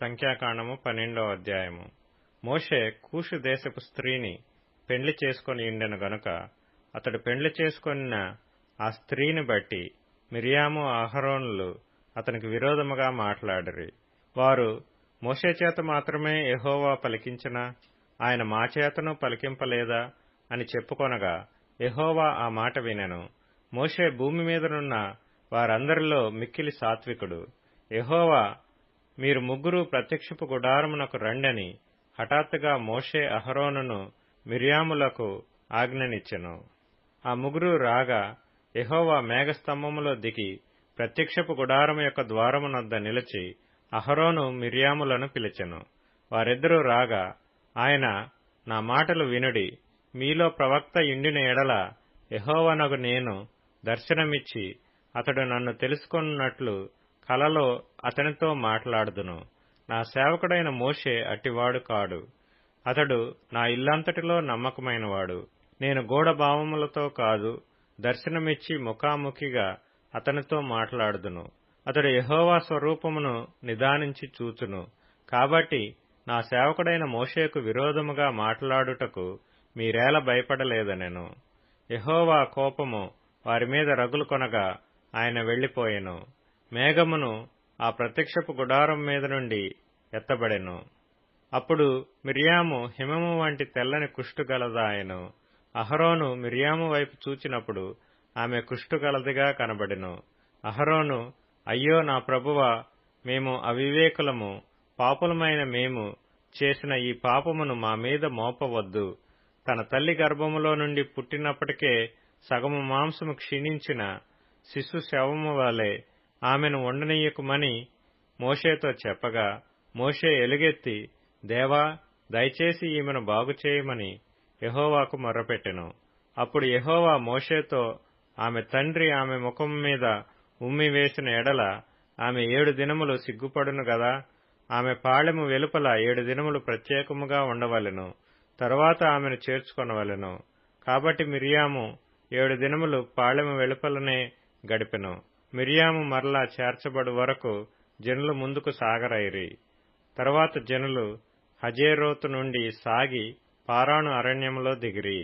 సంఖ్యాకాండము 12వ అధ్యాయము. మోషే కూషు దేశపు స్త్రీని పెండ్లి చేసుకొని ఉండెను గనుక అతడు పెండ్లి చేసుకొనిన ఆ స్త్రీని బట్టి మిరియాము అహరోనులు అతనికి విరోధముగా మాట్లాడిరి. వారు, మోషే చేత మాత్రమే యెహోవా పలికించినా ఆయన మా చేతను పలికింపలేదా అని చెప్పుకొనగా యెహోవా ఆ మాట వినెను. మోషే భూమి మీదనున్న వారందరిలో మిక్కిలి సాత్వికుడు. యెహోవా, మీరు ముగ్గురు ప్రత్యక్షపు గుడారమునకు రండని హఠాత్తుగా మోషే అహరోనును మిరియాములకు ఆజ్ఞనిచ్చెను. ఆ ముగ్గురు రాగా యెహోవా మేఘస్తంభములో దిగి ప్రత్యక్షపు గుడారము యొక్క ద్వారమునొద్ద నిలిచి అహరోను మిరియాములను పిలిచెను. వారిద్దరూ రాగా ఆయన, నా మాటలు వినుడి, మీలో ప్రవక్త యుండిన ఎడల యెహోవానగు నేను దర్శనమిచ్చి అతడు నన్ను తెలుసుకొనున్నట్లు కలలో అతనితో మాట్లాడుదును. నా సేవకుడైన మోషే అట్టివాడు కాడు. అతడు నా ఇల్లంతటిలో నమ్మకమైనవాడు. నేను గూఢభావములతో కాదు, దర్శనమిచ్చి ముఖాముఖిగా అతనితో మాట్లాడుదును. అతడు యెహోవా స్వరూపమును నిదానించి చూచును. కాబట్టి నా సేవకుడైన మోషేకు విరోధముగా మాట్లాడుటకు మీరేల భయపడలేదనెను. యెహోవా కోపము వారి మీద రగులు కొనగా ఆయన వెళ్లిపోయెను. మేఘమును ఆ ప్రత్యక్షపు గుడారం మీద నుండి ఎత్తబడెను. అప్పుడు మిరియాము హిమము వంటి తెల్లని కుష్టు గలదాయెను. అహరోను మిరియాము వైపు చూచినప్పుడు ఆమె కుష్టు గలదిగా కనబడెను. అహరోను, అయ్యో నా ప్రభువా, మేము అవివేకులము, పాపులమైన మేము చేసిన ఈ పాపమును మా మీద మోపవద్దు. తన తల్లి గర్భములో నుండి పుట్టినప్పటికే సగము మాంసము క్షీణించిన శిశు శవము వలె ఆమెను ఉండనీయకుమని మోషేతో చెప్పగా, మోషే ఎలుగెత్తి, దేవా, దయచేసి ఈమెను బాగుచేయమని యెహోవాకు మొర్రపెట్టెను. అప్పుడు యెహోవా మోషేతో, ఆమె తండ్రి ఆమె ముఖము మీద ఉమ్మి వేసిన ఎడల ఆమె 7 దినములు సిగ్గుపడును గదా. ఆమె పాళెము వెలుపల 7 దినములు ప్రత్యేకముగా ఉండవలెను. తరువాత ఆమెను చేర్చుకొనవలెను. కాబట్టి మిరియాము 7 దినములు పాళెము వెలుపలనే గడిపెను. మిరియాము మరలా చేర్చబడు వరకు జనులు ముందుకు సాగరైరి. తరువాత జనులు హజేరోతు నుండి సాగి పారాను అరణ్యములో దిగిరి.